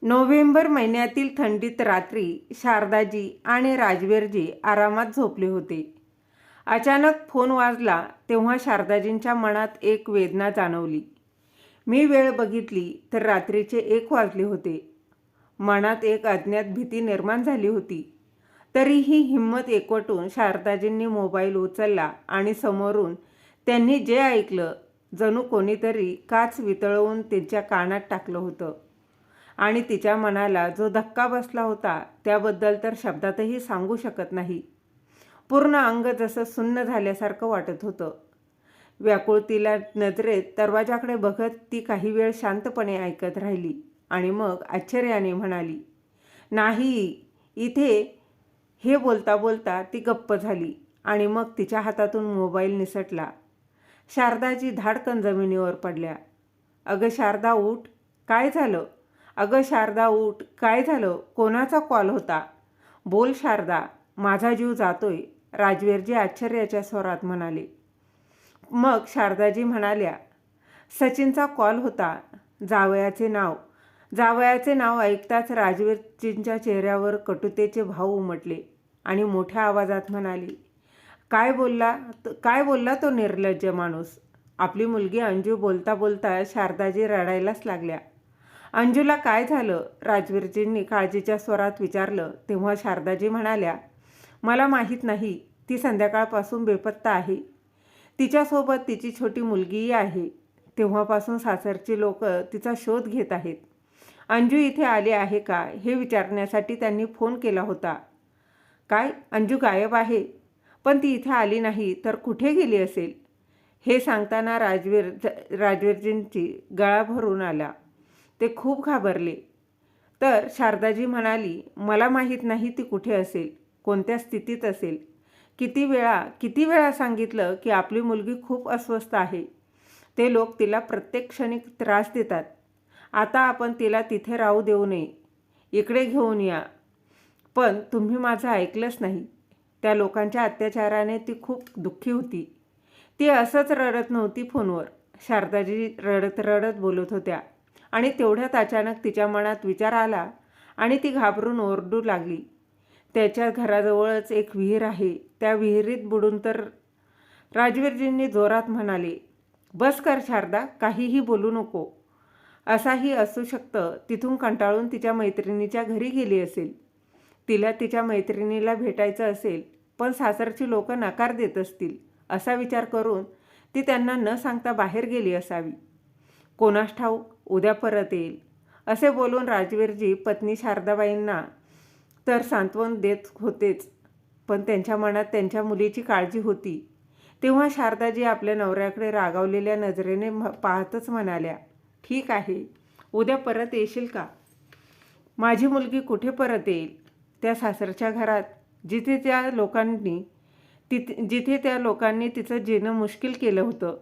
November महिन्यातील थंडीत रात्री शारदाजी आणि राजवीरजी आरामात झोपले होते. अचानक फोन वाजला तेव्हा शारदाजींच्या मनात एक वेदना जाणवली. मी वेळ बघितली तर रात्रीचे 1 वाजले होते. मनात एक अज्ञात भीती निर्माण झाली होती. तरीही हिंमत एकवटून शारदाजींनी मोबाईल उचलला आणि समोरून त्यांनी जे ऐकलं जणू कोणीतरी काच वितळवून त्यांच्या कानात टाकलं होतं. आणि तिच्या मनाला जो धक्का बसला होता त्याबद्दल तर शब्दातही सांगू शकत नाही. पूर्ण अंग जसं सुन्न झाल्यासारखं वाटत होतं. व्याकुळतीला नजरेत दरवाजाकडे बघत ती काही वेळ शांतपणे ऐकत राहिली आणि मग आश्चर्याने म्हणाली, "नाही इथे." हे बोलता बोलता ती गप्प झाली आणि मग तिच्या हातातून मोबाईल निसटला. शारदाजी धाडकन जमिनीवर पडल्या. "अगं शारदा उठ, काय झालं? अगं शारदा उठ, काय झालं? कोणाचा कॉल होता? बोल शारदा, माझा जीव जातोय." राजवीरजी आश्चर्याच्या स्वरात म्हणाले. मग शारदाजी म्हणाल्या, "सचिनचा कॉल होता." जावयाचे नाव ऐकताच राजवीरजींच्या चेहऱ्यावर कटुतेचे भाव उमटले आणि मोठ्या आवाजात म्हणाले, काय बोलला तो निर्लज्ज माणूस?" आपली मुलगी अंजू बोलता बोलता शारदाजी रडायलाच लागल्या. "अंजूला काय झालं?" राजवीरजींनी काळजीच्या स्वरात विचारलं. तेव्हा शारदाजी म्हणाल्या, "मला माहीत नाही. ती संध्याकाळपासून बेपत्ता आहे. तिच्यासोबत तिची छोटी मुलगीही आहे. तेव्हापासून सासरची लोक तिचा शोध घेत आहेत. अंजू इथे आली आहे का हे विचारण्यासाठी त्यांनी फोन केला होता." "काय, अंजू गायब आहे? पण ती इथे आली नाही तर कुठे गेली असेल?" हे सांगताना राजवीरजींची गळा भरून आला. ते खूप घाबरले. तर शारदाजी म्हणाली, "मला माहीत नाही ती कुठे असेल, कोणत्या स्थितीत असेल. किती वेळा सांगितलं की आपली मुलगी खूप अस्वस्थ आहे. ते लोक तिला प्रत्येक क्षणी त्रास देतात. आता आपण तिला तिथे राहू देऊ नये. इकडे घेऊन या. पण तुम्ही माझं ऐकलंच नाही." त्या लोकांच्या अत्याचाराने ती खूप दुःखी होती. ती असंच रडत नव्हती फोनवर. शारदाजी रडत रडत बोलत होत्या आणि तेवढ्यात अचानक तिच्या मनात विचार आला आणि ती घाबरून ओरडू लागली. त्याच्या घराजवळच एक विहीर आहे. त्या विहिरीत बुडून तर राजवीरजींनी जोरात म्हणाले, "बस कर शारदा, काहीही बोलू नको. असाही असू शकतं तिथून कंटाळून तिच्या मैत्रिणीच्या घरी गेली असेल. तिला तिच्या मैत्रिणीला भेटायचं असेल, पण सासरची लोक नकार देत असतील असा विचार करून ती त्यांना न सांगता बाहेर गेली असावी. कोणास ठाऊक उद्या परत येईल." असे बोलून राजवीरजी पत्नी शारदाबाईंना तर सांत्वन देत होतेच, पण त्यांच्या मनात त्यांच्या मुलीची काळजी होती. तेव्हा शारदाजी आपल्या नवऱ्याकडे रागावलेल्या नजरेने पाहतच म्हणाल्या, "ठीक आहे, उद्या परत येशील का? माझी मुलगी कुठे परत येईल? त्या सासरच्या घरात जिथे त्या लोकांनी तिचं जीणं मुश्किल केलं होतं,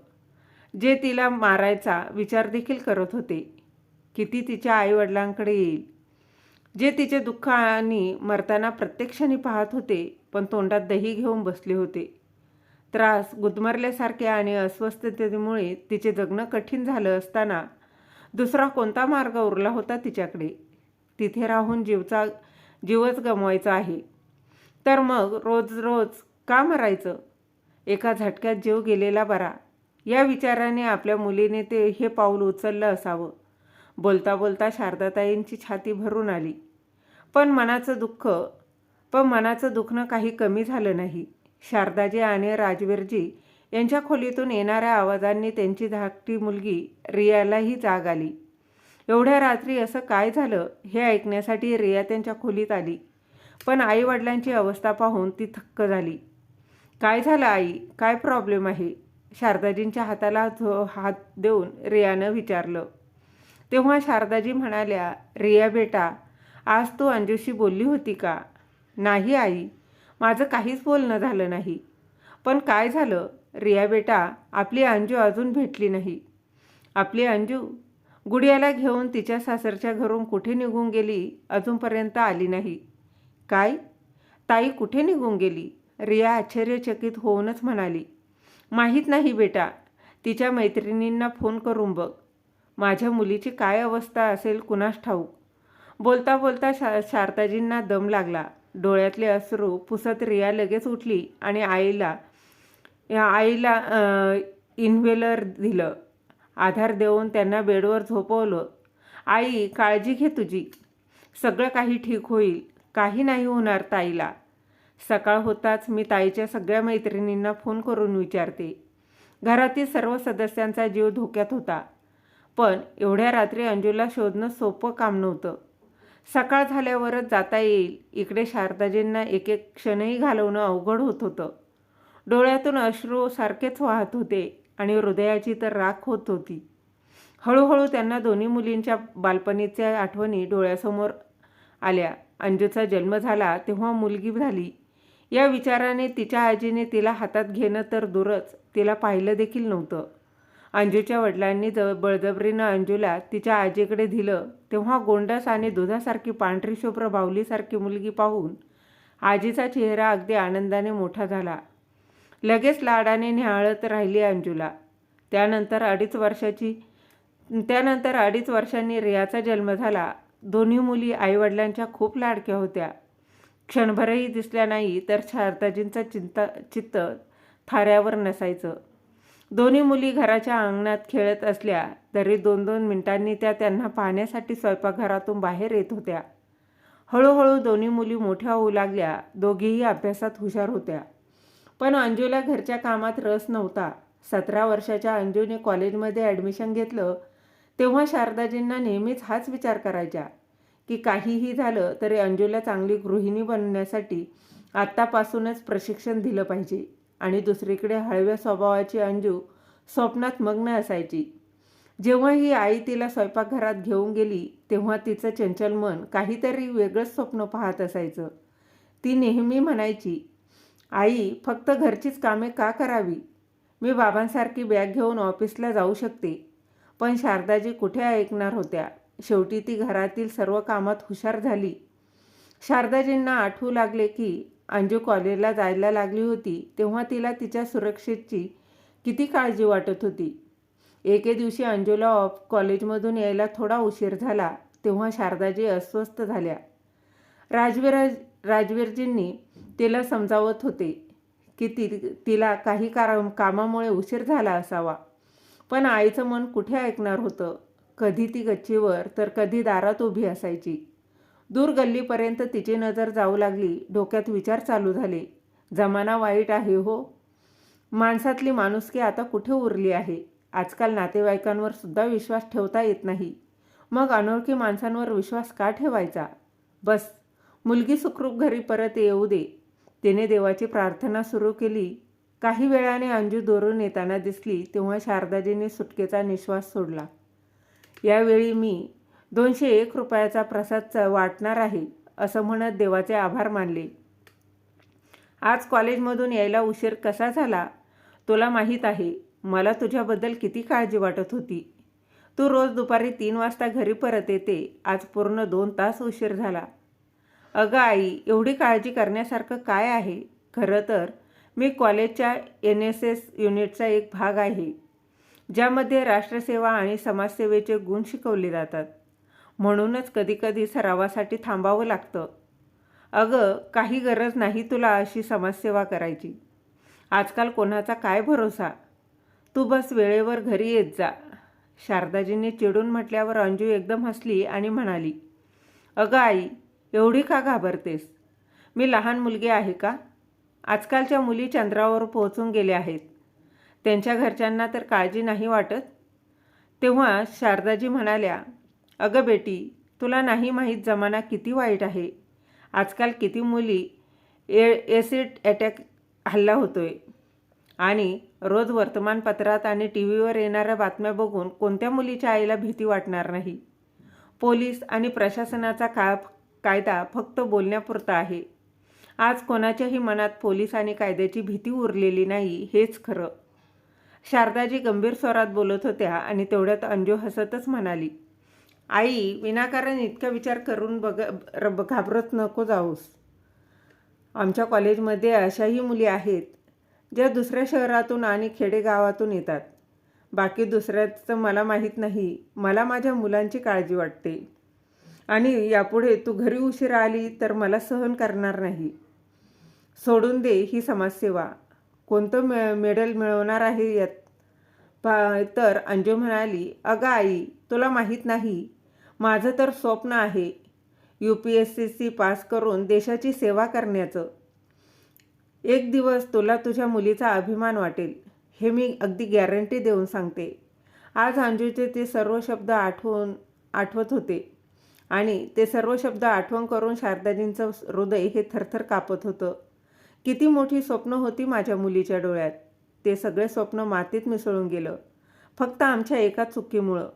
जे तिला मारायचा विचार देखील करत होते. किती तिच्या आईवडिलांकडे येईल, जे तिचे दुःख आणि मरताना प्रत्येक क्षणी पाहत होते पण तोंडात दही घेऊन बसले होते. त्रास, गुदमरल्यासारखे आणि अस्वस्थतेमुळे तिचे जगणं कठीण झालं असताना दुसरा कोणता मार्ग उरला होता तिच्याकडे? तिथे राहून जीवच गमवायचा आहे तर मग रोज रोज का मरायचं? एका झटक्यात जीव गेलेला बरा, या विचाराने आपल्या मुलीने हे पाऊल उचललं असावं." बोलता बोलता शारदाताईंची छाती भरून आली. पण मनाचं दुखणं काही कमी झालं नाही. शारदाजी आणि राजवीरजी यांच्या खोलीतून येणाऱ्या आवाजांनी त्यांची धाकटी मुलगी रियालाही जाग आली. एवढ्या रात्री असं काय झालं हे ऐकण्यासाठी रिया त्यांच्या खोलीत आली. पण आईवडिलांची अवस्था पाहून ती थक्क झाली. "काय झालं आई? काय प्रॉब्लेम आहे?" शारदाजींच्या हाताला हात देऊन रियानं विचारलं. तेव्हा शारदाजी म्हणाल्या, "रिया बेटा, आज तू अंजूशी बोलली होती का?" "नाही आई, माझं काहीच बोलणं झालं नाही." "पण काय झालं? रिया बेटा, आपली अंजू अजून भेटली नाही." "आपली अंजू गुडियाला घेऊन तिच्या सासरच्या घरून कुठे निघून गेली, अजूनपर्यंत आली नाही." "काय? ताई कुठे निघून गेली?" रिया आश्चर्यचकित होऊनच म्हणाली, "माहीत नाही बेटा, तिच्या मैत्रिणींना फोन करून बघ. माझ्या मुलीची काय अवस्था असेल कुणास ठाऊक. बोलता बोलता शारदाजींना दम लागला. डोळ्यातले अश्रू पुसत रिया लगेच उठली आणि आईला इन्व्हेलर दिलं. आधार देऊन त्यांना बेडवर झोपवलं. आई, काळजी घे तुझी. सगळं काही ठीक होईल. काही नाही होणार ताईला. सकाळ होताच मी ताईच्या सगळ्या मैत्रिणींना फोन करून विचारते. घरातील सर्व सदस्यांचा जीव धोक्यात होता. पण एवढ्या रात्री अंजूला शोधणं सोपं काम नव्हतं. सकाळ झाल्यावरच जाता येईल इकडे शारदाजींना एक एक क्षणही घालवणं अवघड होत होतं. डोळ्यातून अश्रू सारखेच वाहत होते आणि हृदयाची तर राख होत होती. हळूहळू त्यांना दोन्ही मुलींच्या बालपणीच्या आठवणी डोळ्यासमोर आल्या. अंजूचा जन्म झाला तेव्हा मुलगी झाली या विचाराने तिच्या आजीने तिला हातात घेणं तर दूरच, तिला पाहिलं देखील नव्हतं. अंजूच्या वडिलांनी बळजबरीनं अंजूला तिच्या आजीकडे दिलं तेव्हा गोंडस आणि दुधासारखी पांढरी शुभ्र बाहुलीसारखी मुलगी पाहून आजीचा चेहरा अगदी आनंदाने मोठा झाला. लगेच लाडाने न्याहाळत राहिली अंजूला. त्यानंतर अडीच वर्षांनी रियाचा जन्म झाला. दोन्ही मुली आईवडिलांच्या खूप लाडक्या होत्या. क्षणभरही दिसल्या नाही तर शारदाजींचं चित्त थाऱ्यावर नसायचं. दोन्ही मुली घराच्या अंगणात खेळत असल्या तरी 2-2 मिनिटांनी त्या त्यांना पाहण्यासाठी स्वयंपाकघरातून बाहेर येत होत्या. हळूहळू दोन्ही मुली मोठ्या होऊ लागल्या. दोघीही अभ्यासात हुशार होत्या. पण अंजूला घरच्या कामात रस नव्हता. 17 वर्षाच्या अंजूने कॉलेजमध्ये ॲडमिशन घेतलं तेव्हा शारदाजींना नेहमीच हाच विचार करायच्या की काहीही झालं तरी अंजूला चांगली गृहिणी बनण्यासाठी आत्तापासूनच प्रशिक्षण दिलं पाहिजे. आणि दुसरीकडे हळव्या स्वभावाची अंजू स्वप्नात मग्न असायची. जेव्हा ही आई तिला स्वयंपाकघरात घेऊन गेली तेव्हा तिचं चंचल मन काहीतरी वेगळंच स्वप्न पाहत असायचं. ती नेहमी म्हणायची, आई, फक्त घरचीच कामे का करावी? मी बाबांसारखी बॅग घेऊन ऑफिसला जाऊ शकते. पण शारदाजी कुठे ऐकणार होत्या. शेवटी ती घरातील सर्व कामात हुशार झाली. शारदाजींना आठवू लागले की अंजू कॉलेजला जायला लागली होती तेव्हा तिला तिच्या सुरक्षेची किती काळजी वाटत होती. एके दिवशी अंजूला कॉलेजमधून यायला थोडा उशीर झाला तेव्हा शारदाजी अस्वस्थ झाल्या. राजवीरजींनी तिला समजावत होते की तिला काही कामामुळे उशीर झाला असावा. पण आईचं मन कुठे ऐकणार होतं. कधी ती गच्चीवर तर कधी दारात उभी असायची. दूर गल्लीपर्यंत तिची नजर जाऊ लागली. डोक्यात विचार चालू झाले. जमाना वाईट आहे हो. माणसातली माणुसकी आता कुठे उरली आहे. आजकाल नातेवाईकांवर सुद्धा विश्वास ठेवता येत नाही. मग अनोळखी माणसांवर विश्वास का ठेवायचा? बस, मुलगी सुखरूप घरी परत येऊ दे. तिने देवाची प्रार्थना सुरू केली. काही वेळाने अंजू दोरून येताना दिसली तेव्हा शारदाजींनी सुटकेचा निश्वास सोडला. यावेळी मी 201 रुपयाचा प्रसाद वाटणार आहे असं म्हणत देवाचे आभार मानले. आज कॉलेजमधून यायला उशीर कसा झाला तुला माहीत आहे. मला तुझ्याबद्दल किती काळजी वाटत होती. तू रोज दुपारी 3 वाजता घरी परत येते. आज पूर्ण 2 तास उशीर झाला. अगं आई, एवढी काळजी करण्यासारखं काय आहे? खरं तर मी कॉलेजच्या NSS युनिटचा एक भाग आहे ज्यामध्ये राष्ट्रसेवा आणि समाजसेवेचे गुण शिकवले जातात. म्हणूनच कधीकधी सरावासाठी थांबावं लागतं. अगं, काही गरज नाही तुला अशी समाजसेवा करायची. आजकाल कोणाचा काय भरोसा. तू बस वेळेवर घरी येत जा. शारदाजींनी चिडून म्हटल्यावर अंजू एकदम हसली आणि म्हणाली, अगं आई, एवढी का घाबरतेस? मी लहान मुलगी आहे का? आजकालच्या मुली चंद्रावर पोहोचून गेल्या आहेत. त्यांच्या घरच्यांना तर काळजी नाही वाटत. तेव्हा शारदाजी म्हणाल्या, अगं बेटी, तुला नाही माहीत जमाना किती वाईट आहे. आजकाल किती मुली ॲसिड अटॅक हल्ला होतोय. आणि रोज वर्तमानपत्रात आणि TV वर येणाऱ्या बातम्या बघून कोणत्या मुलीच्या आईला भीती वाटणार नाही. पोलीस आणि प्रशासनाचा कायदा फक्त बोलण्यापुरता आहे. आज कोणाच्याही मनात पोलीस आणि कायद्याची भीती उरलेली नाही, हेच खरं. शारदाजी गंभीर स्वरात बोलत होत्या आणि तेवढ्यात अंजू हसतच म्हणाली, आई, विनाकारण इतका विचार करून घाबरत नको जाऊस. आमच्या कॉलेजमध्ये अशाही मुली आहेत ज्या दुसऱ्या शहरातून आणि खेडेगावातून येतात. बाकी दुसऱ्याचं मला माहीत नाही. मला माझ्या मुलांची काळजी वाटते. आणि यापुढे तू घरी उशिरा आली तर मला सहन करणार नाही. सोडून दे ही समाजसेवा. कोणतं मेडल मिळवणार आहे यात? तर अंजू म्हणाली, अगं आई, तुला माहीत नाही, माझं तर स्वप्न आहे UPSC पास करून देशाची सेवा करण्याचं. एक दिवस तुला तुझ्या मुलीचा अभिमान वाटेल, हे मी अगदी गॅरंटी देऊन सांगते. आज अंजूचे ते सर्व शब्द आठवत होते आणि ते सर्व शब्द आठवण करून शारदाजींचं हृदय हे थरथर कापत होतं. किती मोठी स्वप्न होती माझ्या मुलीच्या डोळ्यात. ते सगळे स्वप्न मातीत मिसळून गेलं, फक्त आमच्या एका चुकीमुळं.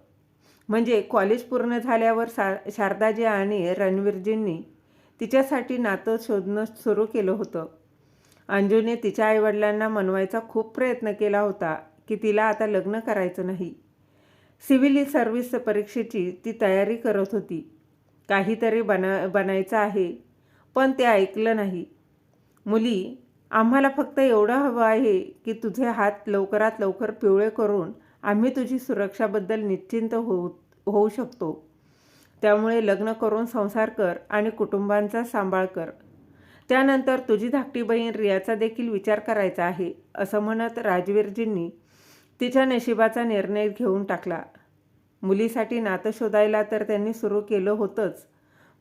म्हणजे कॉलेज पूर्ण झाल्यावर शारदाजी आणि रणवीरजींनी तिच्यासाठी नातं शोधणं सुरू केलं होतं. अंजूने तिच्या आईवडिलांना मनवायचा खूप प्रयत्न केला होता की तिला आता लग्न करायचं नाही. सिव्हिल सर्व्हिस परीक्षेची ती तयारी करत होती. काहीतरी बनायचं आहे, पण ते ऐकलं नाही. मुली, आम्हाला फक्त एवढं हवं आहे की तुझे हात लवकरात लवकर पिवळे करून आम्ही तुझी सुरक्षाबद्दल निश्चिंत होऊ शकतो. त्यामुळे लग्न करून संसार कर आणि कुटुंबांचा सांभाळ कर. त्यानंतर तुझी धाकटी बहीण रियाचा देखील विचार करायचा आहे, असं म्हणत राजवीरजींनी तिच्या नशिबाचा निर्णय घेऊन टाकला. मुलीसाठी नातं शोधायला तर त्यांनी सुरू केलं होतंच,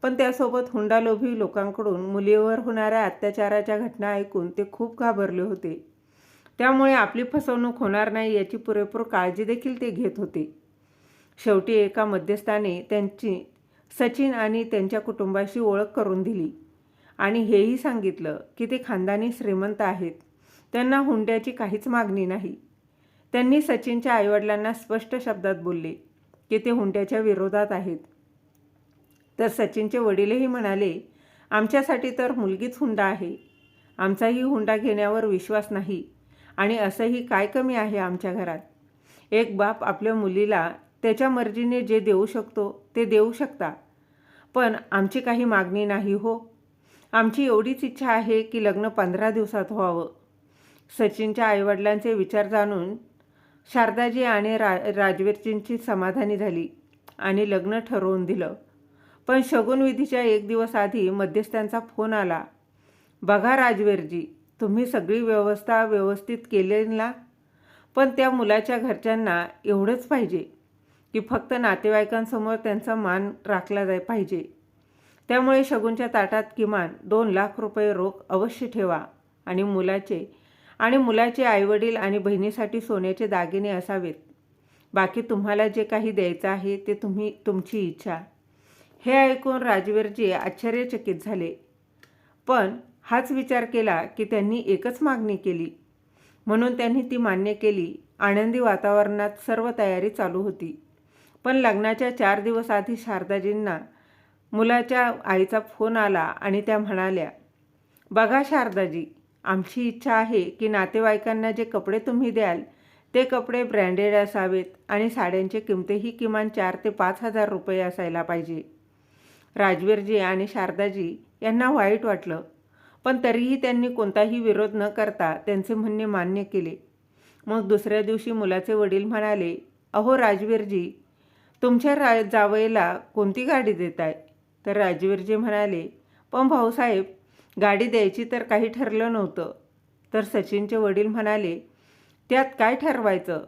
पण त्यासोबत हुंडालोभी लोकांकडून मुलीवर होणाऱ्या अत्याचाराच्या घटना ऐकून ते खूप घाबरले होते. त्यामुळे आपली फसवणूक होणार नाही याची पुरेपूर काळजी देखील ते घेत होते. शेवटी एका मध्यस्थाने त्यांची सचिन आणि त्यांच्या कुटुंबाशी ओळख करून दिली आणि हेही सांगितलं की ते खानदानी श्रीमंत आहेत. त्यांना हुंड्याची काहीच मागणी नाही. त्यांनी सचिनच्या आईवडिलांना स्पष्ट शब्दात बोलले की ते हुंड्याच्या विरोधात आहेत. तर सचिनचे वडीलही म्हणाले, आमच्यासाठी तर मुलगीच हुंडा आहे. आमचाही हुंडा घेण्यावर विश्वास नाही आणि असंही काय कमी आहे आमच्या घरात. एक बाप आपल्या मुलीला त्याच्या मर्जीने जे देऊ शकतो ते देऊ शकता, पण आमची काही मागणी नाही हो. आमची एवढीच इच्छा आहे की लग्न 15 दिवसात व्हावं. सचिनच्या आईवडिलांचे विचार जाणून शारदाजी आणि राजवीरजींची समाधानी झाली आणि लग्न ठरवून दिलं. पण शगुनविधीच्या 1 दिवस आधी मध्यस्थांचा फोन आला. बघा राजवीरजी, तुम्ही सगळी व्यवस्था व्यवस्थित केली ना, पण त्या मुलाच्या घरच्यांना एवढंच पाहिजे की फक्त नातेवाईकांसमोर त्यांचा मान राखला पाहिजे. त्यामुळे शगुनच्या ताटात किमान 2 लाख रुपये रोख अवश्य ठेवा आणि मुलाचे आईवडील आणि बहिणीसाठी सोन्याचे दागिने असावेत. बाकी तुम्हाला जे काही द्यायचं आहे ते तुमची इच्छा. हे ऐकून राजवीरजी आश्चर्यचकित झाले, पण हाच विचार केला की त्यांनी एकच मागणी केली म्हणून त्यांनी ती मान्य केली. आनंदी वातावरणात सर्व तयारी चालू होती. पण लग्नाच्या 4 दिवस आधी शारदाजींना मुलाच्या आईचा फोन आला आणि त्या म्हणाल्या, बघा शारदाजी, आमची इच्छा आहे की नातेवाईकांना जे कपडे तुम्ही द्याल ते कपडे ब्रँडेड असावेत आणि साड्यांची किमतीही किमान 4 ते 5 हजार रुपये असायला पाहिजे. राजवीरजी आणि शारदाजी यांना वाईट वाटलं, पण तरीही त्यांनी कोणताही विरोध न करता त्यांचे म्हणणे मान्य केले. मग दुसऱ्या दिवशी मुलाचे वडील म्हणाले, अहो राजवीरजी, तुमच्या जावयाला कोणती गाडी देताय? तर राजवीरजी म्हणाले, पण भाऊसाहेब, गाडी द्यायची तर काही ठरलं नव्हतं. तर सचिनचे वडील म्हणाले, त्यात काय ठरवायचं?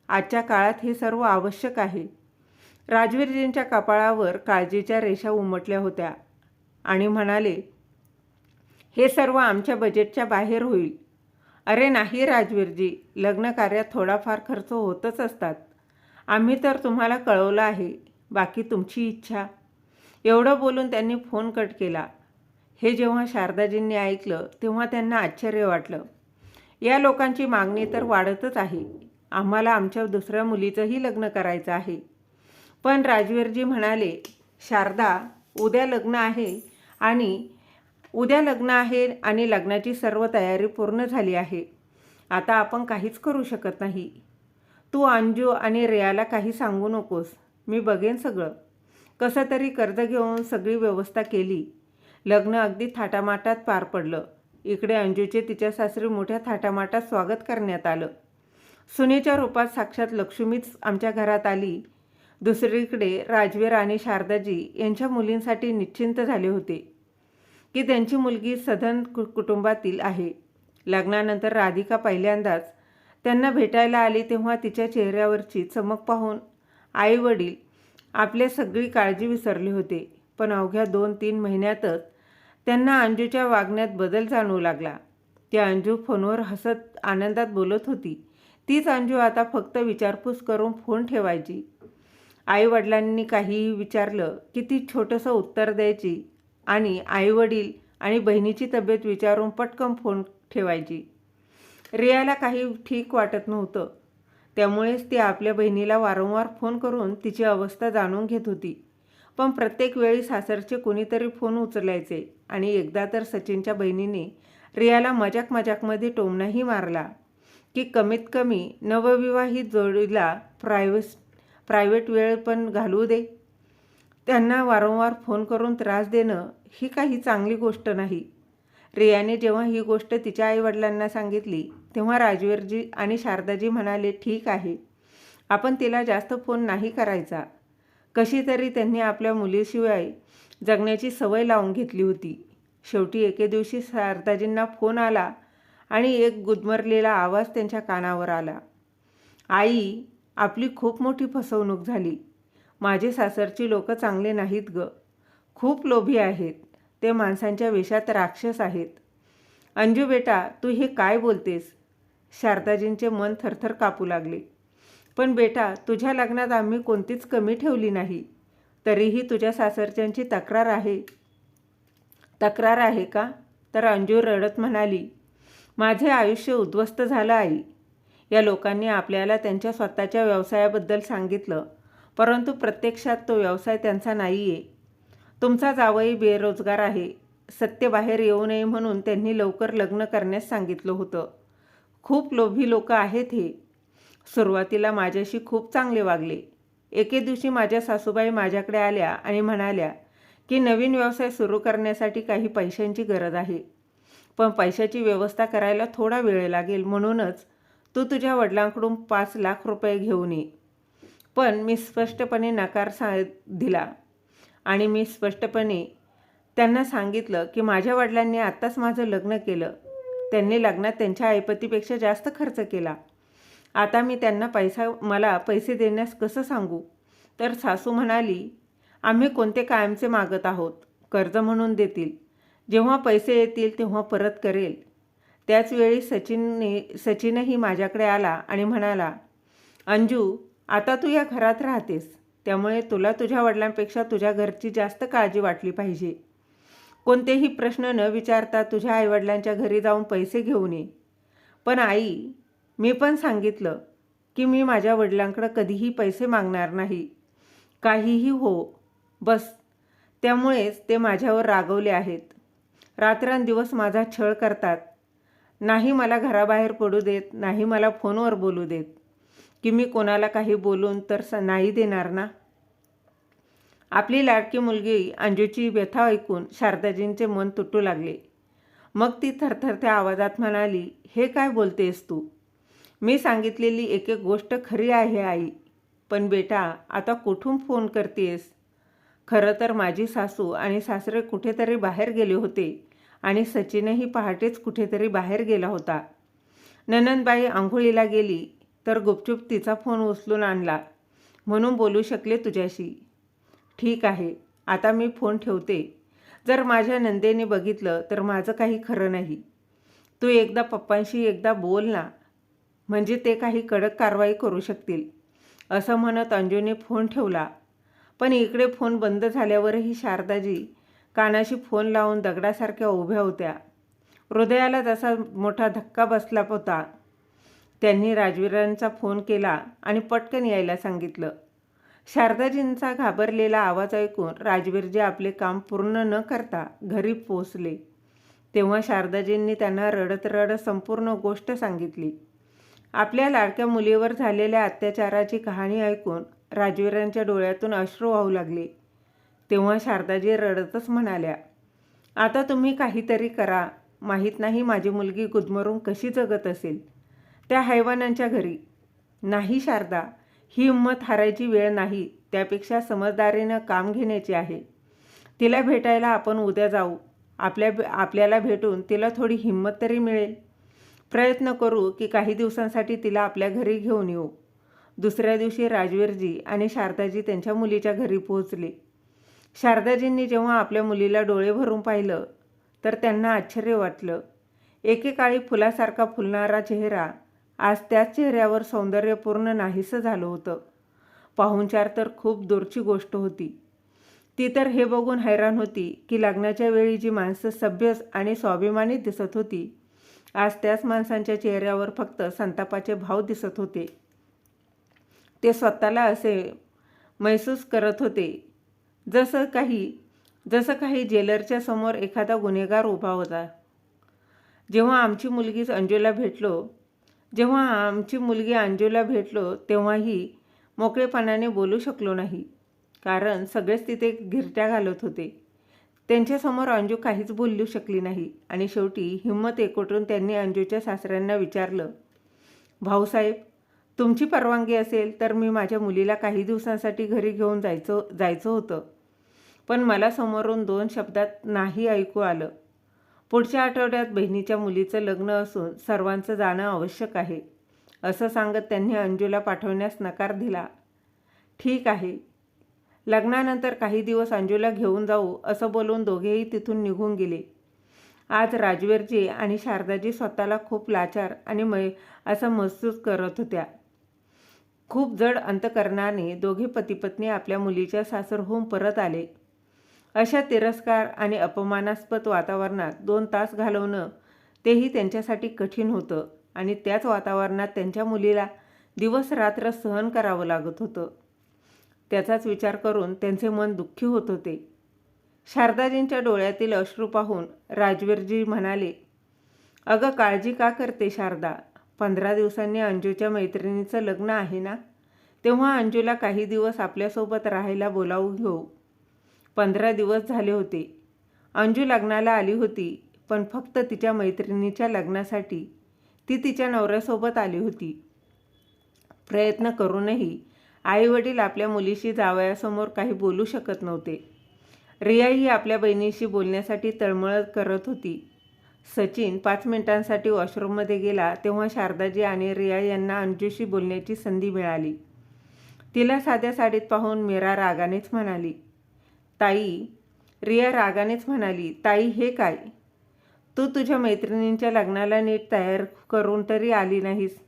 आजच्या काळात हे सर्व आवश्यक आहे. राजवीरजींच्या कपाळावर काळजीच्या रेषा उमटल्या होत्या आणि म्हणाले, हे सर्व आमच्या बजेटच्या बाहेर होईल. अरे नाही राजवीरजी, लग्न कार्यात थोडाफार खर्च होतच असतात. आम्ही तर तुम्हाला कळवलं आहे, बाकी तुमची इच्छा. एवढं बोलून त्यांनी फोन कट केला. हे जेव्हा शारदाजींनी ऐकलं तेव्हा त्यांना आश्चर्य वाटलं. या लोकांची मागणी तर वाढतच आहे. आम्हाला आमच्या दुसऱ्या मुलीचंही लग्न करायचं आहे. पण राजवीरजी म्हणाले, शारदा, उद्या लग्न आहे आणि लग्नाची सर्व तयारी पूर्ण झाली आहे. आता आपण काहीच करू शकत नाही. तू अंजू आणि रियाला काही सांगू नकोस. मी बघेन सगळं. कसं तरी कर्ज घेऊन सगळी व्यवस्था केली. लग्न अगदी थाटामाटात पार पडलं. इकडे अंजूचे तिच्या सासरी मोठ्या थाटामाटात स्वागत करण्यात आलं. सुनेच्या रूपात साक्षात लक्ष्मीच आमच्या घरात आली. दुसरीकडे राजवीर आणि शारदाजी यांच्या मुलींसाठी निश्चिंत झाले होते की त्यांची मुलगी सधन कुटुंबातील आहे. लग्नानंतर राधिका पहिल्यांदाच त्यांना भेटायला आली तेव्हा तिच्या चेहऱ्यावरची चमक पाहून आई वडील आपले सगळी काळजी विसरले होते. पण अवघ्या 2-3 महिन्यातच त्यांना अंजूच्या वागण्यात बदल जाणवू लागला. ती अंजू फोनवर हसत आनंदात बोलत होती. तीच अंजू आता फक्त विचारपूस करून फोन ठेवायची. आईवडिलांनी काहीही विचारलं की ती छोटंसं उत्तर द्यायची आणि आईवडील आणि बहिणीची तब्येत विचारून पटकन फोन ठेवायची. रियाला काही ठीक वाटत नव्हतं. त्यामुळेच ती आपल्या बहिणीला वारंवार फोन करून तिची अवस्था जाणून घेत होती. पण प्रत्येक वेळी सासरचे कोणीतरी फोन उचलायचे आणि एकदा तर सचिनच्या बहिणीने रियाला मजाकमध्ये टोमणाही मारला की कमीत कमी नवविवाहित जोडीला प्रायव्हेट वेळ पण घालवू दे. त्यांना वारंवार फोन करून त्रास देणं ही काही चांगली गोष्ट नाही. रियाने जेव्हा ही गोष्ट तिच्या आईवडिलांना सांगितली तेव्हा राजवीरजी आणि शारदाजी म्हणाले, ठीक आहे, आपण तिला जास्त फोन नाही करायचा. कशी तरी त्यांनी आपल्या मुलीशिवाय जगण्याची सवय लावून घेतली होती. शेवटी एके दिवशी शारदाजींना फोन आला आणि एक गुदमरलेला आवाज त्यांच्या कानावर आला. आई, आपली खूप मोठी फसवणूक झाली. माझे सासरची लोक चांगले नाहीत ग. खूप लोभी आहेत. ते माणसांच्या वेशात राक्षस आहेत. अंजू बेटा, तू हे काय बोलतेस? शारदाजींचे मन थरथर कापू लागले. पण बेटा, तुझ्या लग्नात आम्ही कोणतीच कमी ठेवली नाही. तरीही तुझ्या सासरच्यांची तक्रार आहे का? तर अंजू रडत म्हणाली, माझे आयुष्य उद्ध्वस्त झालं आई. या लोकांनी आपल्याला त्यांच्या स्वतःच्या व्यवसायाबद्दल सांगितलं, परंतु प्रत्यक्षात तो व्यवसाय त्यांचा नाही आहे. तुमचा जावई बेरोजगार आहे. सत्य बाहेर येऊ नये म्हणून त्यांनी लवकर लग्न करण्यास सांगितलं होतं. खूप लोभी लोक आहेत हे. सुरुवातीला माझ्याशी खूप चांगले वागले. एके दिवशी माझ्या सासूबाई माझ्याकडे आल्या आणि म्हणाल्या की नवीन व्यवसाय सुरू करण्यासाठी काही पैशांची गरज आहे, पण पैशाची व्यवस्था करायला थोडा वेळ लागेल, म्हणूनच तू तुझ्या वडिलांकडून 5 लाख रुपये घेऊन ये. पण मी स्पष्टपणे नकार दिला आणि मी स्पष्टपणे त्यांना सांगितलं की माझ्या वडिलांनी आत्ताच माझं लग्न केलं. त्यांनी लग्नात त्यांच्या ऐपतीपेक्षा जास्त खर्च केला. आता मी त्यांना मला पैसे देण्यास कसं सांगू? तर सासू म्हणाली, आम्ही कोणते कायमचे मागत आहोत, कर्ज म्हणून देतील. जेव्हा पैसे येतील तेव्हा परत करेल. त्याचवेळी सचिनही माझ्याकडे आला आणि म्हणाला, अंजू, आता तू या घरात राहतेस, त्यामुळे तुला तुझ्या वडिलांपेक्षा तुझ्या घरची जास्त काळजी वाटली पाहिजे. कोणतेही प्रश्न न विचारता तुझ्या आईवडिलांच्या घरी जाऊन पैसे घेऊन ये. पण आई, मी पण सांगितलं की मी माझ्या वडिलांकडे कधीही पैसे मागणार नाही. काहीही हो, बस. त्यामुळेच ते माझ्यावर रागवले आहेत. रात्रंदिवस माझा छळ करतात. नाही मला घराबाहेर पडू देत, नाही मला फोनवर बोलू देत. की मी कोणाला काही बोलून तर नाही देणार ना. आपली लाडकी मुलगी अंजूची व्यथा ऐकून शारदाजींचे मन तुटू लागले. मग ती थरथरत्या आवाजात म्हणाली, हे काय बोलतेस तू? मी सांगितलेली एक गोष्ट खरी आहे आई. पण बेटा, आता कुठून फोन करतेस? खरं तर माझी सासू आणि सासरे कुठेतरी बाहेर गेले होते आणि सचिनही पहाटेच कुठेतरी बाहेर गेला होता. ननंदबाई आंघोळीला गेली तर गुपचूप तिचा फोन उचलून आणला, म्हणून बोलू शकले तुझ्याशी. ठीक आहे, आता मी फोन ठेवते. जर माझ्या नंदेने बघितलं तर माझं काही खरं नाही. तू एकदा पप्पांशी एकदा बोल ना, म्हणजे ते काही कडक कारवाई करू शकतील. असं म्हणत अंजूने फोन ठेवला. पण इकडे फोन बंद झाल्यावरही शारदाजी कानाशी फोन लावून दगडासारख्या उभ्या होत्या. हृदयाला जसा मोठा धक्का बसला होता. त्यांनी राजवीरांचा फोन केला आणि पटकन यायला सांगितलं. शारदाजींचा घाबरलेला आवाज ऐकून राजवीरजी आपले काम पूर्ण न करता घरी पोचले. तेव्हा शारदाजींनी त्यांना रडत रडत संपूर्ण गोष्ट सांगितली. आपल्या लाडक्या मुलीवर झालेल्या अत्याचाराची कहाणी ऐकून राजवीरांच्या डोळ्यातून अश्रू वाहू लागले. तेव्हा शारदाजी रडतच म्हणाल्या, आता तुम्ही काहीतरी करा. माहीत नाही माझी मुलगी गुदमरून कशी जगत असेल त्या हैवानांच्या घरी. नाही शारदा, ही हिंमत हारायची वेळ नाही. त्यापेक्षा समजदारीनं काम घेण्याची आहे. तिला भेटायला आपण उद्या जाऊ. आपल्याला भेटून तिला थोडी हिंमत तरी मिळेल. प्रयत्न करू की काही दिवसांसाठी तिला आपल्या घरी घेऊन येऊ. दुसऱ्या दिवशी राजवीरजी आणि शारदाजी त्यांच्या मुलीच्या घरी पोहोचले. शारदाजींनी जेव्हा आपल्या मुलीला डोळे भरून पाहिलं तर त्यांना आश्चर्य वाटलं. एकेकाळी फुलासारखा फुलणारा चेहरा आज त्याच चेहऱ्यावर सौंदर्यपूर्ण नाहीसं झालं होतं. पाहुणचार तर खूप दूरची गोष्ट होती. ती तर हे बघून हैराण होती की लग्नाच्या वेळी जी माणसं सभ्य आणि स्वाभिमानी दिसत होती, आज त्याच माणसांच्या चेहऱ्यावर फक्त संतापाचे भाव दिसत होते. ते स्वतःला असे महसूस करत होते जसं काही जेलरच्या समोर एखादा गुन्हेगार उभा होता. जेव्हा आमची मुलगी अंजूला भेटलो तेव्हाही मोकळेपणाने बोलू शकलो नाही, कारण सगळेच तिथे घिरट्या घालत होते. त्यांच्यासमोर अंजू काहीच बोलू शकली नाही आणि शेवटी हिंमत एकवटून त्यांनी अंजूच्या सासऱ्यांना विचारलं, भाऊसाहेब, तुमची परवानगी असेल तर मी माझ्या मुलीला काही दिवसांसाठी घरी घेऊन जायचं होतं, पण मला समोरून 2 शब्दात नाही ऐकू आलं. पुढच्या आठवड्यात बहिणीच्या मुलीचं लग्न असून सर्वांचं जाणं आवश्यक आहे, असं सांगत त्यांनी अंजूला पाठवण्यास नकार दिला. ठीक आहे, लग्नानंतर काही दिवस अंजूला घेऊन जाऊ, असं बोलून दोघेही तिथून निघून गेले. आज राजवीरजी आणि शारदाजी स्वतःला खूप लाचार आणि असं महसूस करत होत्या. खूप जड अंतकरणाने दोघे पतीपत्नी आपल्या मुलीच्या सासरहून परत आले. अशा तिरस्कार आणि अपमानास्पद वातावरणात 2 तास घालवणं तेही त्यांच्यासाठी कठीण होतं आणि त्याच वातावरणात त्यांच्या मुलीला दिवस रात्र सहन करावं लागत होतं. त्याचाच विचार करून त्यांचे मन दुःखी होत होते. शारदाजींच्या डोळ्यातील अश्रू पाहून राजवीरजी म्हणाले, अगं काळजी का करते शारदा? 15 दिवसांनी अंजूच्या मैत्रिणीचं लग्न आहे ना, तेव्हा अंजूला काही दिवस आपल्यासोबत राहायला बोलावून घेऊ. 15 दिवस झाले होते. अंजू लग्नाला आली होती, पण फक्त तिच्या मैत्रिणीच्या लग्नासाठी. ती तिच्या नवऱ्यासोबत आली होती. प्रयत्न करूनही आईवडील आपल्या मुलीशी जावयासमोर काही बोलू शकत नव्हते. रियाही आपल्या बहिणीशी बोलण्यासाठी तळमळ करत होती. सचिन 5 मिनिटांसाठी वॉशरूममध्ये गेला तेव्हा शारदाजी आणि रिया यांना अंजूशी बोलण्याची संधी मिळाली. तिला साध्या साडीत पाहून मीरा रागानेच म्हणाली, ताई हे काय? तू तुझ्या मैत्रिणींच्या लग्नाला नीट तयार करून तरी आली नाहीस.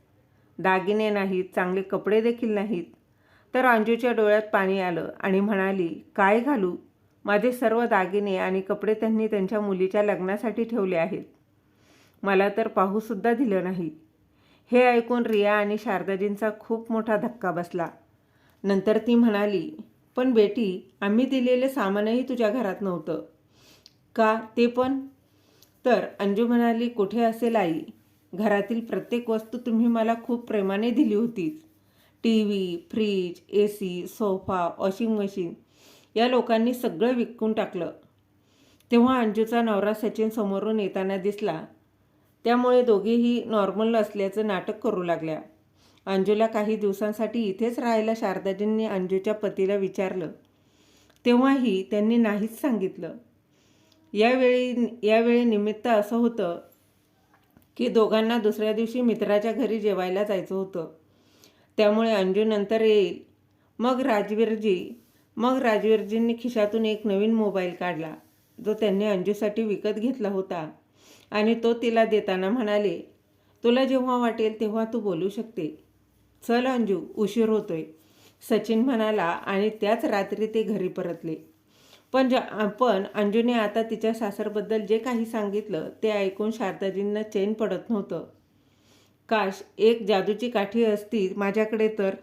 दागिने नाहीत, चांगले कपडे देखील नाहीत. तर अंजूच्या डोळ्यात पाणी आलं आणि म्हणाली, काय घालू? माझे सर्व दागिने आणि कपडे त्यांनी त्यांच्या मुलीच्या लग्नासाठी ठेवले आहेत. मला तर पाहूसुद्धा दिलं नाही. हे ऐकून रिया आणि शारदाजींचा खूप मोठा धक्का बसला. नंतर ती म्हणाली, पण बेटी, आम्ही दिलेले सामानही तुझ्या घरात नव्हतं का? ते पण? तर अंजू म्हणाली, कुठे असेल आई? घरातील प्रत्येक वस्तू तुम्ही मला खूप प्रेमाने दिली होतीच. TV, fridge, AC, sofa, washing machine या लोकांनी सगळं विकून टाकलं. तेव्हा अंजूचा नवरा सचिन समोरून येताना दिसला. त्यामुळे दोघेही नॉर्मल असल्याचं नाटक करू लागल्या. अंजूला काही दिवसांसाठी इथेच राहायला शारदाजींनी अंजूच्या पतीला विचारलं, तेव्हाही त्यांनी नाहीच सांगितलं. यावेळी निमित्त असं होतं की दोघांना दुसऱ्या दिवशी मित्राच्या घरी जेवायला जायचं होतं. त्यामुळे अंजू नंतर येईल. मग राजवीरजींनी खिशातून एक नवीन मोबाईल काढला, जो त्यांनी अंजूसाठी विकत घेतला होता, आणि तो तिला देताना म्हणाले, तुला जेव्हा वाटेल तेव्हा तू बोलू शकते. चल अंजू, उशीर होतोय, सचिन म्हणाला आणि त्याच रात्री ते घरी परतले. पण अंजूने आता तिच्या सासरबद्दल जे काही सांगितलं ते ऐकून शारदाजींना चैन पडत नव्हतं. काश एक जादूची काठी असती माझ्याकडे, तर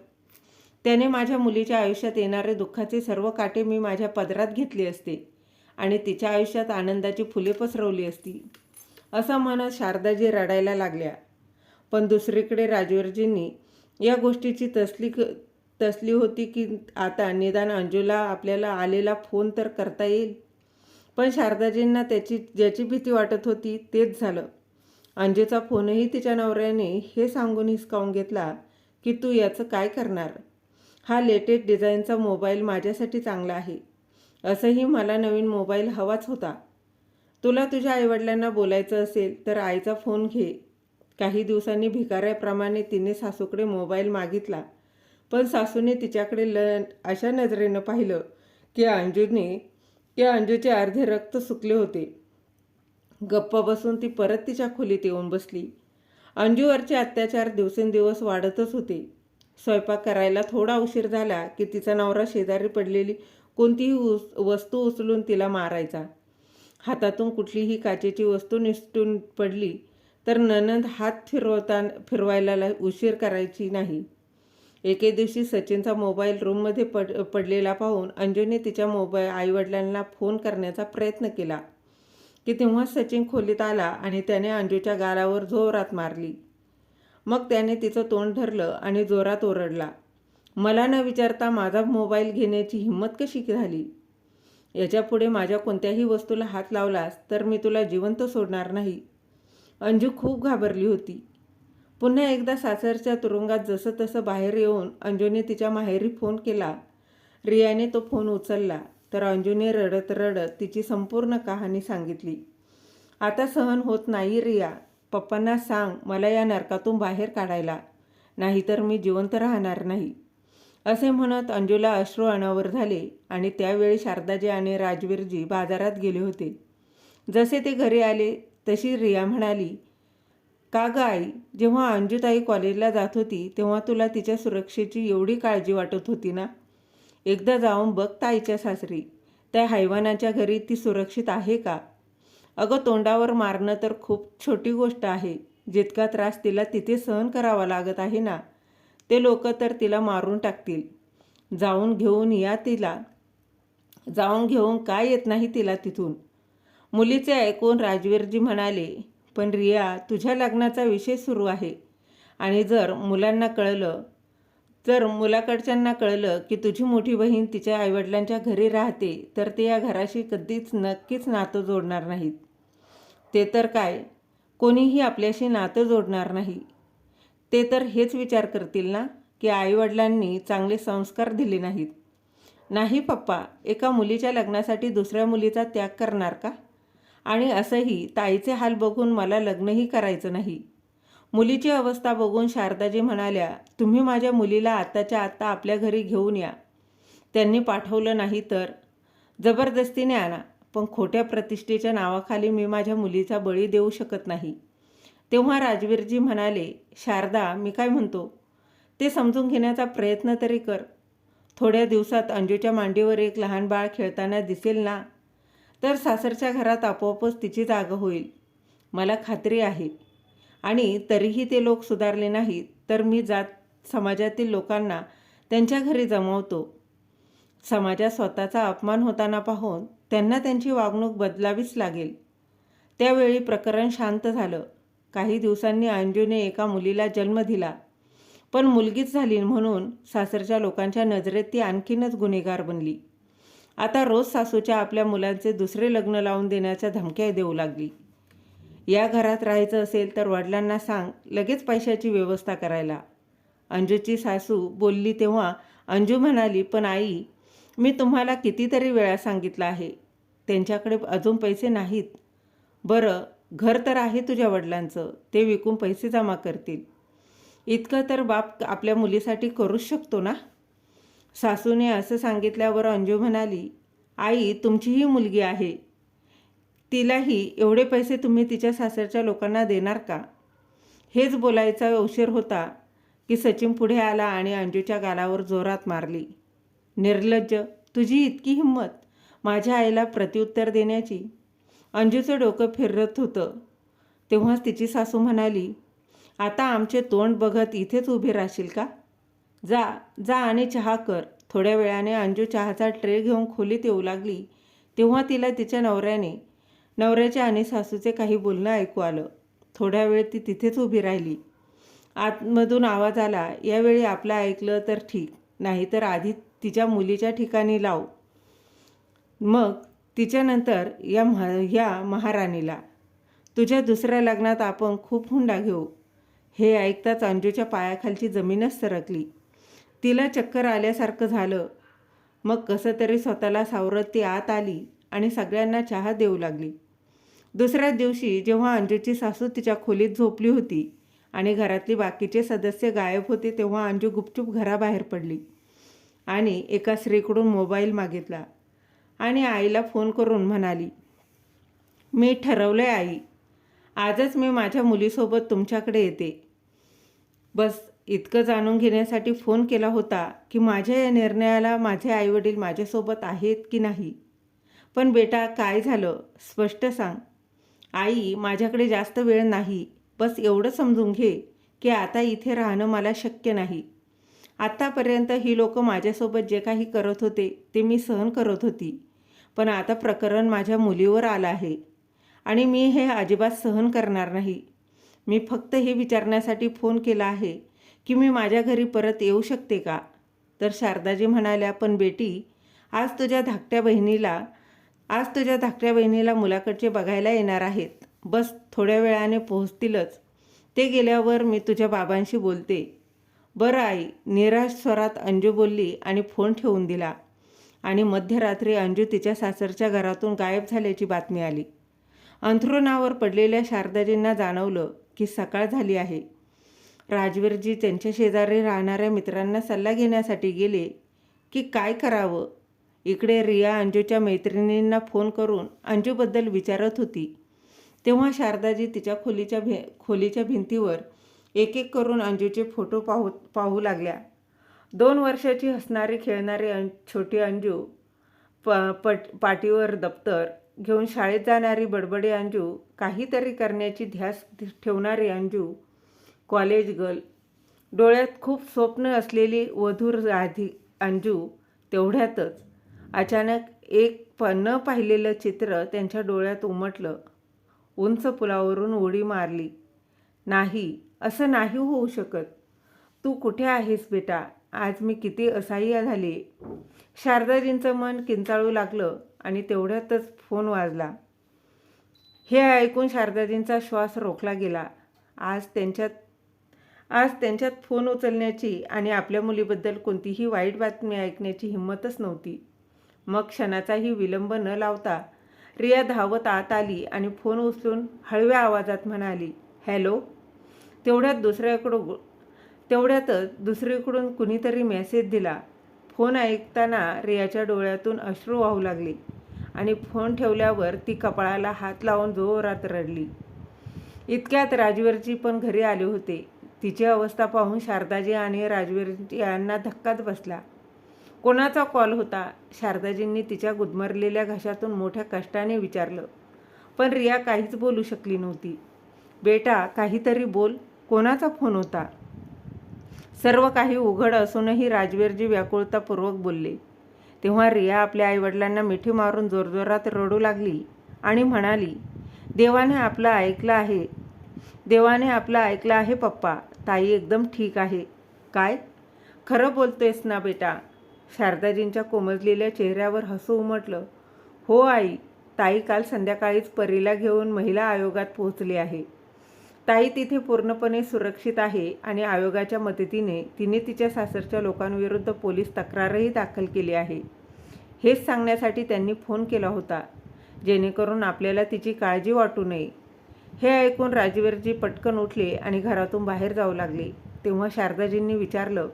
त्याने माझ्या मुलीच्या आयुष्यात येणारे दुःखाचे सर्व काटे मी माझ्या पदरात घेतले असते आणि तिच्या आयुष्यात आनंदाची फुले पसरवली असती, असं म्हणत शारदाजी रडायला लागल्या. पण दुसरीकडे राजवीरजींनी या गोष्टीची तसली होती की आता निदान अंजूला आपल्याला आलेला फोन तर करता येईल. पण शारदाजींना ज्याची भीती वाटत होती तेच झालं. अंजूचा फोनही तिच्या नवऱ्याने हे सांगून हिसकावून घेतला की तू याचं काय करणार? हा लेटेस्ट डिझाईनचा मोबाईल माझ्यासाठी चांगला आहे. असंही मला नवीन मोबाईल हवाच होता. तुला तुझ्या आईवडिलांना बोलायचं असेल तर आईचा फोन घे. काही दिवसांनी भिकाऱ्याप्रमाणे तिने सासूकडे मोबाईल मागितला, पण सासूने तिच्याकडे अशा नजरेनं पाहिलं की अंजूचे अर्धे रक्त सुकले होते. गप्प बसून ती परत तिच्या खोलीत येऊन बसली. अंजूवरचे अत्याचार दिवसेंदिवस वाढतच होते. स्वयंपाक करायला थोडा उशीर झाला की तिचा नवरा शेजारी पडलेली कोणतीही वस्तू उचलून तिला मारायचा. हातातून कुठलीही काचेची वस्तू निसटून पडली तर नणंद हात फिरवायला उशीर करायची नाही. एके दिवशी सचिनचा मोबाईल रूममध्ये पडलेला पाहून अंजूने तिच्या आईवडिलांना फोन करण्याचा प्रयत्न केला की तेव्हा सचिन खोलीत आला आणि त्याने अंजूच्या गालावर जोरात मारली. मग त्याने तिचं तोंड धरलं आणि जोरात ओरडला, मला न विचारता माझा मोबाईल घेण्याची हिंमत कशी झाली? याच्यापुढे माझ्या कोणत्याही वस्तूला हात लावलास तर मी तुला जिवंत सोडणार नाही. अंजू खूप घाबरली होती. पुन्हा एकदा सासरच्या तुरुंगात जसं तसं बाहेर येऊन अंजूने तिच्या माहेरी फोन केला. रियाने तो फोन उचलला तर अंजूने रडत रडत तिची संपूर्ण कहाणी सांगितली. आता सहन होत नाही रिया, पप्पांना सांग मला या नरकातून बाहेर काढायला, नाहीतर मी जिवंत राहणार नाही. असे म्हणत अंजूला अश्रू अनावर झाले आणि त्यावेळी शारदाजी आणि राजवीरजी बाजारात गेले होते. जसे ते घरी आले तशी रिया म्हणाली, का ग आई, जेव्हा अंजूताई कॉलेजला जात होती तेव्हा तुला तिच्या सुरक्षेची एवढी काळजी वाटत होती ना? एकदा जाऊन बघ ताईच्या सासरी, त्या हैवानाच्या घरी ती सुरक्षित आहे का? अगं, तोंडावर मारणं तर खूप छोटी गोष्ट आहे. जितका त्रास तिला तिथे सहन करावा लागत आहे ना, ते लोक तर तिला मारून टाकतील. जाऊन घेऊन काय येत नाही तिला तिथून? मुलीचे ऐकून राजवीरजी म्हणाले, पण रिया, तुझ्या लग्नाचा विषय सुरू आहे आणि जर मुलाकडच्यांना कळलं की तुझी मोठी बहीण तिच्या आईवडिलांच्या घरी राहते तर ते या घराशी नक्कीच नातं जोडणार नाहीत. ते तर काय, कोणीही आपल्याशी नातं जोडणार नाही. ते तर हेच विचार करतील ना की आईवडिलांनी चांगले संस्कार दिले नाहीत. नाही पप्पा, एका मुलीच्या लग्नासाठी दुसऱ्या मुलीचा त्याग करणार का? आणि असंही ताईचे हाल बघून मला लग्नही करायचं नाही. मुलीची अवस्था बघून शारदाजी म्हणाल्या, तुम्ही माझ्या मुलीला आत्ताच्या आत्ता आपल्या घरी घेऊन या. त्यांनी पाठवलं नाही तर जबरदस्तीने आणा, पण खोट्या प्रतिष्ठेच्या नावाखाली मी माझ्या मुलीचा बळी देऊ शकत नाही. तेव्हा राजवीरजी म्हणाले, शारदा, मी काय म्हणतो ते समजून घेण्याचा प्रयत्न तरी कर. थोड्या दिवसात अंजूच्या मांडीवर एक लहान बाळ खेळताना दिसेल ना, तर सासरच्या घरात आपोआपच तिची जागा होईल, मला खात्री आहे. आणि तरीही ते लोक सुधारले नाहीत तर मी समाजातील लोकांना त्यांच्या घरी जमवतो. समाजात स्वतःचा अपमान होताना पाहून त्यांना त्यांची वागणूक बदलावीच लागेल. त्यावेळी प्रकरण शांत झालं. काही दिवसांनी अंजूने एका मुलीला जन्म दिला, पण मुलगीच झाली म्हणून सासरच्या लोकांच्या नजरेत ती आणखीनच गुन्हेगार बनली. आता रोज सासूच्या आपल्या मुलांचे दुसरे लग्न लावून देण्याच्या धमक्या देऊ लागली. या घरात राहायचं असेल तर वडिलांना सांग लगेच पैशाची व्यवस्था करायला. अंजूची सासू बोलली तेव्हा अंजू म्हणाली, पण आई, मी तुम्हाला कितीतरी वेळा सांगितलं आहे, त्यांच्याकडे अजून पैसे नाहीत. बरं, घर तर आहे तुझ्या वडिलांचं, ते विकून पैसे जमा करतील. इतकं तर बाप आपल्या मुलीसाठी करूच शकतो ना. सासूने असं सांगितल्यावर अंजू म्हणाली, आई, तुमचीही मुलगी आहे, तिलाही एवढे पैसे तुम्ही तिच्या सासरच्या लोकांना देणार का? हेच बोलायचा उशीर होता की सचिन पुढे आला आणि अंजूच्या गालावर जोरात मारली. निर्लज्ज, तुझी इतकी हिंमत माझ्या आईला प्रत्युत्तर देण्याची? अंजूचं डोकं फिरत होतं. तेव्हाच तिची सासू म्हणाली, आता आमचे तोंड बघत इथेच उभी राहशील का? जा आणि चहा कर. थोड्या वेळाने अंजू चहाचा ट्रे घेऊन खोलीत येऊ लागली तेव्हा तिला तिच्या नवऱ्याचे आणि सासूचे काही बोलणं ऐकू आलं. थोड्या वेळ ती तिथेच उभी राहिली. आतमधून आवाज आला, यावेळी आपलं ऐकलं तर ठीक, नाहीतर आधी तिच्या मुलीच्या ठिकाणी लाव, मग तिच्यानंतर या महाराणीला. तुझ्या दुसऱ्या लग्नात आपण खूप हुंडा घेऊ. हे ऐकताच अंजूच्या पायाखालची जमीनच सरकली. तिला चक्कर आल्यासारखं झालं. मग कसं तरी स्वतःला सावरत ती आत आली आणि सगळ्यांना चहा देऊ लागली. दुसऱ्याच दिवशी जेव्हा अंजूची सासू तिच्या खोलीत झोपली होती आणि घरातली बाकीचे सदस्य गायब होते, तेव्हा अंजू गुपचूप घराबाहेर पडली आणि एका स्त्रीकडून मोबाईल मागितला आणि आईला फोन करून म्हणाली, मी ठरवलंय आई, आजच मी माझ्या मुलीसोबत तुमच्याकडे येते. बस इतकं जाणून घेण्यासाठी फोन केला होता की माझ्या या निर्णयाला माझे आईवडील माझ्यासोबत आहेत की नाही. पण बेटा, काय झालं स्पष्ट सांग. आई, माझ्याकडे जास्त वेळ नाही. बस एवढं समजून घे की आता इथे राहणं मला शक्य नाही. आत्तापर्यंत ही लोक माझ्यासोबत जे काही करत होते ते मी सहन करत होती. पण आता प्रकरण माझ्या मुलीवर आलं आहे आणि मी हे अजिबात सहन करणार नाही. मी फक्त हे विचारण्यासाठी फोन केला आहे की मी माझ्या घरी परत येऊ शकते का. तर शारदाजी म्हणाल्या, पण बेटी, आज तुझ्या धाकट्या बहिणीला मुलाकडचे बघायला येणार आहेत. बस थोड्या वेळाने पोहोचतीलच. ते गेल्यावर मी तुझ्या बाबांशी बोलते. बरं आई, निराश स्वरात अंजू बोलली आणि फोन ठेवून दिला. आणि मध्यरात्री अंजू तिच्या सासरच्या घरातून गायब झाल्याची बातमी आली. अंथरुणावर पडलेल्या शारदाजींना जाणवलं की सकाळ झाली आहे. राजवीरजी त्यांच्या शेजारी राहणाऱ्या मित्रांना सल्ला घेण्यासाठी गेले की काय करावं. इकडे रिया अंजूच्या मैत्रिणींना फोन करून अंजूबद्दल विचारत होती. तेव्हा शारदाजी तिच्या खोलीच्या भिंतीवर एक एक करून अंजूचे फोटो पाहू लागल्या. 2 वर्षाची हसणारी खेळणारी छोटी अंजू, पाठीवर दप्तर घेऊन शाळेत जाणारी बडबडी अंजू, काहीतरी करण्याची ध्यास ठेवणारी अंजू, कॉलेज गर्ल, डोळ्यात खूप स्वप्न असलेली वधूर अंजू. तेवढ्यातच अचानक एक न पाहिलेलं चित्र त्यांच्या डोळ्यात उमटलं. उंच पुलावरून उडी मारली. नाही, असं नाही होऊ शकत. तू कुठे आहेस बेटा? आज मी किती असहाय्य झाले. शारदाजींचं मन किंचाळू लागलं आणि तेवढ्यातच फोन वाजला. हे ऐकून शारदाजींचा श्वास रोखला गेला. आज त्यांच्यात फोन उचलण्याची आणि आपल्या मुलीबद्दल कोणतीही वाईट बातमी ऐकण्याची हिंमतच नव्हती. मग क्षणाचाही विलंब न लावता रिया धावत आत आली आणि फोन उचलून हळव्या आवाजात म्हणाली, हॅलो. तेवढ्यातच दुसरीकडून कुणीतरी मेसेज दिला. फोन ऐकताना रियाच्या डोळ्यातून अश्रू वाहू लागले आणि फोन ठेवल्यावर ती कपाळाला हात लावून जोरात रडली. इतक्यात राजवीरजी पण घरी आले होते. तिची अवस्था पाहून शारदाजी आणि राजवीरजी यांना धक्काच बसला. कोणाचा कॉल होता? शारदाजींनी तिच्या गुदमरलेल्या घशातून मोठ्या कष्टाने विचारलं. पण रिया काहीच बोलू शकली नव्हती. बेटा, काहीतरी बोल. कोणाचा फोन होता? सर्व काही उघड असूनही राजवीरजी व्याकुळतापूर्वक बोलले. तेव्हा रिया आपल्या आईवडिलांना मिठी मारून जोरजोरात रडू लागली आणि म्हणाली, देवाने आपलं ऐकलं आहे पप्पा. ताई एकदम ठीक आहे. काय? खरं बोलतोयस ना बेटा? शारदाजींच्या कोमजलेल्या चेहऱ्यावर हसू उमटलं. हो आई, ताई काल संध्याकाळीच परीला घेऊन महिला आयोगात पोहोचली आहे. ताई तिथे पूर्णपणे सुरक्षित आहे आणि आयोगाच्या मदतीने तिने तिच्या सासरच्या लोकांविरुद्ध पोलीस तक्रारही दाखल केली आहे. हेच सांगण्यासाठी त्यांनी फोन केला होता, जेणेकरून आपल्याला तिची काळजी वाटू नये. हे ऐकून राजवीरजी पटकन उठले आणि घरातून बाहेर जाऊ लागले. तेव्हा शारदाजींनी विचारलं,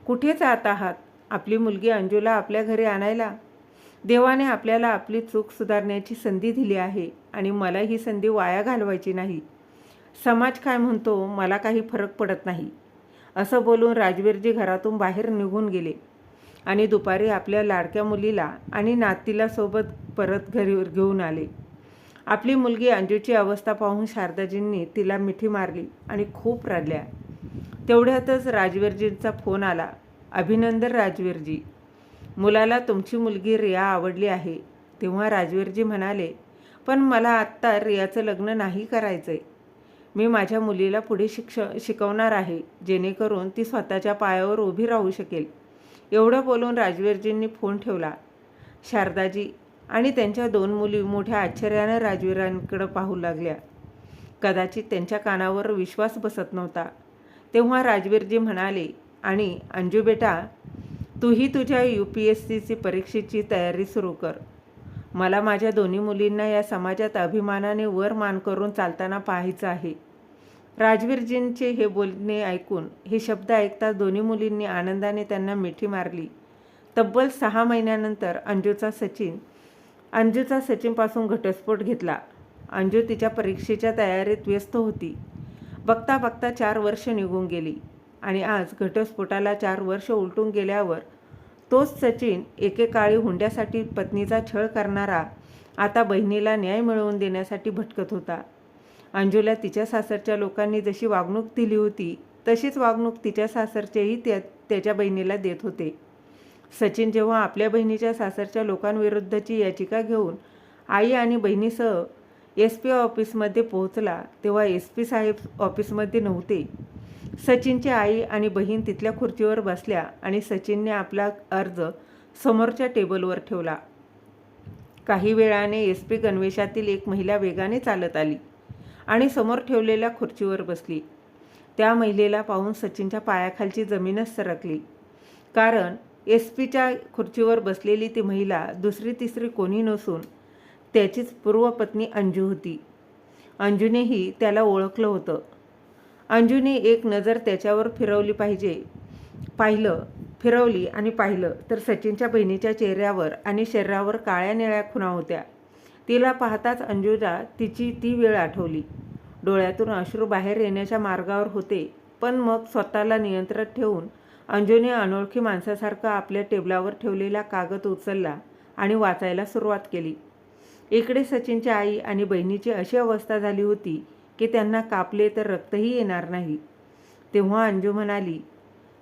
कुठे जात आहात? आपली मुलगी अंजूला आपल्या घरी आणायला? देवाने आपल्याला आपली चूक सुधारण्याची संधी दिली आहे आणि मला ही संधी वाया घालवायची नाही. समाज काय म्हणतो मला काही फरक पडत नाही. असं बोलून राजवीरजी घरातून बाहेर निघून गेले आणि दुपारी आपल्या लाडक्या मुलीला आणि नातीला सोबत परत घरी घेऊन आले. आपली मुलगी अंजूची अवस्था पाहून शारदाजींनी तिला मिठी मारली आणि खूप रडल्या. तेवढ्यातच राजवीरजींचा फोन आला. अभिनंदन राजवीरजी, मुलाला तुमची मुलगी रिया आवडली आहे. तेव्हा राजवीरजी म्हणाले, पण मला आत्ता रियाचं लग्न नाही करायचं आहे. मी माझ्या मुलीला पुढे शिकवणार आहे, जेणेकरून ती स्वतःच्या पायावर उभी राहू शकेल. एवढं बोलून राजवीरजींनी फोन ठेवला. शारदाजी आणि त्यांच्या 2 मुली मोठ्या आश्चर्याने राजवीरांकडे पाहू लागल्या. कदाचित त्यांच्या कानावर विश्वास बसत नव्हता. तेव्हा राजवीरजी म्हणाले, आणि अंजू बेटा, तूही तुझ्या UPSCची परीक्षेची तयारी सुरू कर. मला माझ्या दोन्ही मुलींना या समाजात अभिमानाने वर मान करून चालताना पाहायचं आहे. राजवीरजींचे हे बोलणे ऐकून, हे शब्द ऐकताच दोन्ही मुलींनी आनंदाने त्यांना मिठी मारली. तब्बल 6 महिन्यानंतर अंजूचा सचिनपासून घटस्फोट घेतला. अंजू तिच्या परीक्षेच्या तयारीत व्यस्त होती. बघता बघता 4 वर्ष निघून गेली आणि आज घटस्फोटाला 4 वर्ष उलटून गेल्यावर तोच सचिन, एकेकाळी हुंड्यासाठी पत्नीचा छळ करणारा, आता बहिणीला न्याय मिळवून देण्यासाठी भटकत होता. अंजूला तिच्या सासरच्या लोकांनी जशी वागणूक दिली होती तशीच वागणूक तिच्या सासरचेही त्याच्या बहिणीला देत होते. सचिन जेव्हा आपल्या बहिणीच्या सासरच्या लोकांविरुद्धची याचिका घेऊन आई आणि बहिणीसह SP ऑफिसमध्ये पोहोचला, तेव्हा SP साहेब ऑफिसमध्ये नव्हते. सचिनची आई आणि बहीण तिथल्या खुर्चीवर बसल्या आणि सचिनने आपला अर्ज समोरच्या टेबलवर ठेवला. काही वेळाने SP गणवेशातील एक महिला वेगाने चालत आली आणि समोर ठेवलेल्या खुर्चीवर बसली. त्या महिलेला पाहून सचिनच्या पायाखालची जमीनच सरकली. कारण SPच्या खुर्चीवर बसलेली ती महिला दुसरी तिसरी कोणी नसून त्याचीच पूर्वपत्नी अंजू होती. अंजूनेही त्याला ओळखलं होतं. अंजूने एक नजर त्याच्यावर फिरवली आणि पाहिलं तर सचिनच्या बहिणीच्या चेहऱ्यावर आणि शरीरावर काळ्या निळ्या खुणा होत्या. तिला पाहताच अंजूला तिची ती वेळ आठवली. डोळ्यातून अश्रू बाहेर येण्याच्या मार्गावर होते, पण मग स्वतःला नियंत्रणात ठेवून अंजूने अनोळखी माणसासारखा आपल्या टेबलावर ठेवलेला कागद उचलला आणि वाचायला सुरुवात केली. इकडे सचिनच्या आई आणि बहिणीची अशी अवस्था झाली होती की त्यांना कापले तर रक्तही येणार नाही. तेव्हा अंजू म्हणाली,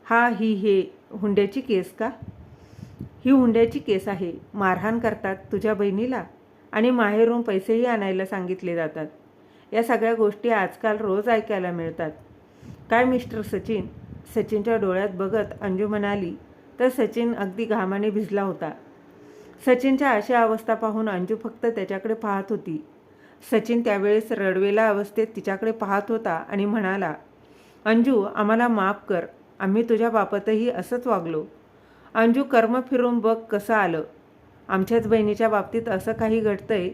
ही हुंड्याची केस का? ही हुंड्याची केस आहे. मारहाण करतात तुझ्या बहिणीला आणि माहेरून पैसेही आणायला सांगितले जातात. या सगळ्या गोष्टी आजकाल रोज ऐकायला मिळतात. काय मिस्टर सचिन? सचिनच्या डोळ्यात बघत अंजू म्हणाली, तर सचिन अगदी घामाने भिजला होता. सचिनच्या अशा अवस्था पाहून अंजू फक्त त्याच्याकडे पाहत होती. सचिन त्यावेळेस रडवेला अवस्थेत तिच्याकडे पाहत होता आणि म्हणाला, अंजू, आम्हाला माफ कर. आम्ही तुझ्या बाबतही असंच वागलो. अंजू, कर्म फिरून बघ कसं आलं. आमच्याच बहिणीच्या बाबतीत असं काही घडतंय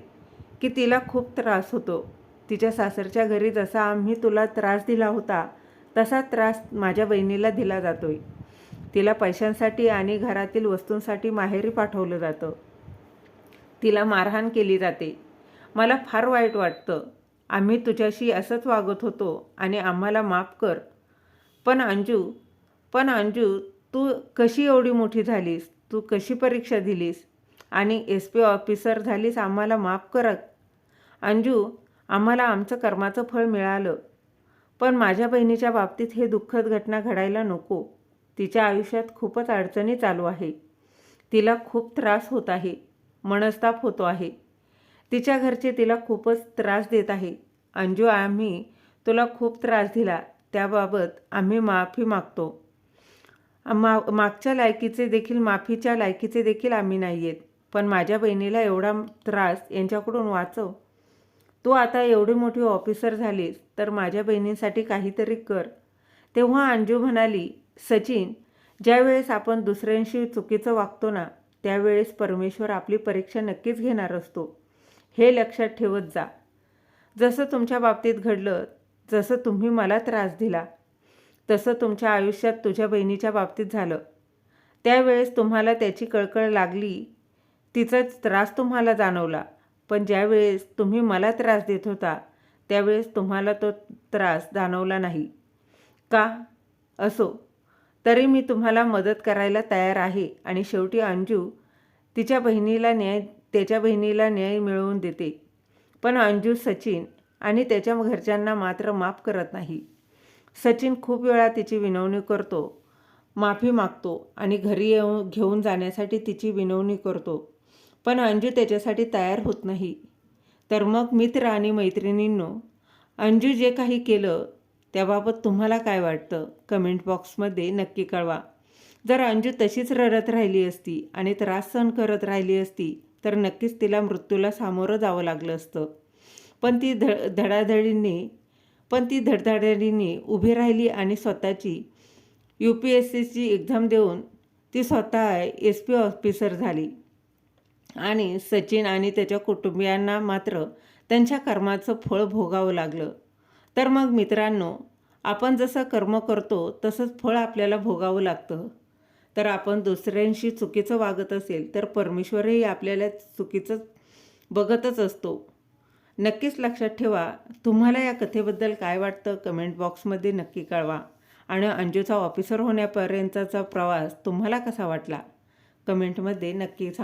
की तिला खूप त्रास होतो. तिच्या सासरच्या घरी जसा आम्ही तुला त्रास दिला होता तसा त्रास माझ्या बहिणीला दिला जातोय. तिला पैशांसाठी आणि घरातील वस्तूंसाठी माहेरी पाठवलं जातं. तिला मारहाण केली जाते. मला फार वाईट वाटतं. आम्ही तुझ्याशी असंच वागत होतो आणि आम्हाला माफ कर. पण अंजू, तू कशी एवढी मोठी झालीस? तू कशी परीक्षा दिलीस आणि SP ऑफिसर झालीस? आम्हाला माफ कर. अंजू, आम्हाला आमचं कर्माचं फळ मिळालं, पण माझ्या बहिणीच्या बाबतीत हे दुःखद घटना घडायला नको. तिच्या आयुष्यात खूपच अडचणी चालू आहे. तिला खूप त्रास होत आहे, मनस्ताप होतो आहे. तिच्या घरचे तिला खूपच त्रास देत आहे. अंजू, आम्ही तुला खूप त्रास दिला त्याबाबत आम्ही माफी मागतो. माफीच्या लायकीचे देखील आम्ही नाही आहेत. पण माझ्या बहिणीला एवढा त्रास यांच्याकडून वाचव. तू आता एवढी मोठी ऑफिसर झालीस तर माझ्या बहिणींसाठी काहीतरी कर. तेव्हा अंजू म्हणाली, सचिन, ज्यावेळेस आपण दुसऱ्यांशी चुकीचं वागतो ना, त्यावेळेस परमेश्वर आपली परीक्षा नक्कीच घेणार असतो. हे लक्षात ठेवत जा. जसं तुमच्या बाबतीत घडलं, जसं तुम्ही मला त्रास दिला, तसं तुमच्या आयुष्यात तुझ्या बहिणीच्या बाबतीत झालं. त्यावेळेस तुम्हाला त्याची कळकळ लागली, तिचाच त्रास तुम्हाला जाणवला. पण ज्यावेळेस तुम्ही मला त्रास देत होता त्यावेळेस तुम्हाला तो त्रास जाणवला नाही का? असो, तरी मी तुम्हाला मदत करायला तयार आहे. आणि शेवटी अंजू त्याच्या बहिणीला न्याय मिळवून देते. पण अंजू सचिन आणि त्याच्या घरच्यांना मात्र माफ करत नाही. सचिन खूप वेळा तिची विनवणी करतो, माफी मागतो आणि घरी घेऊन जाण्यासाठी तिची विनवणी करतो, पण अंजू त्याच्यासाठी तयार होत नाही. तर मग मित्र आणि मैत्रिणींनो, अंजू जे काही केलं त्याबाबत तुम्हाला काय वाटतं? कमेंट बॉक्समध्ये नक्की कळवा. जर अंजू तशीच रडत राहिली असती आणि त्रास सहन करत राहिली असती तर नक्कीच तिला मृत्यूला सामोरं जावं लागलं असतं. पण ती धडाधडीने उभी राहिली आणि स्वतःची UPSCची एक्झाम देऊन ती स्वतः SP ऑफिसर झाली आणि सचिन आणि त्याच्या कुटुंबियांना मात्र त्यांच्या कर्माचं फळ भोगावं लागलं. तर मग मित्रांनो, आपण जसं कर्म करतो तसंच फळ आपल्याला भोगावं लागतं. तर आपण दुसऱ्यांशी चुकीचं वागत असेल तर परमेश्वरही आपल्याला चुकीचं बघतच असतो. नक्कीच लक्षात ठेवा. तुम्हाला या कथेबद्दल काय वाटतं कमेंट बॉक्समध्ये नक्की कळवा. आणि अंजूचा ऑफिसर होण्यापर्यंतचा प्रवास तुम्हाला कसा वाटला कमेंटमध्ये नक्की सांगा.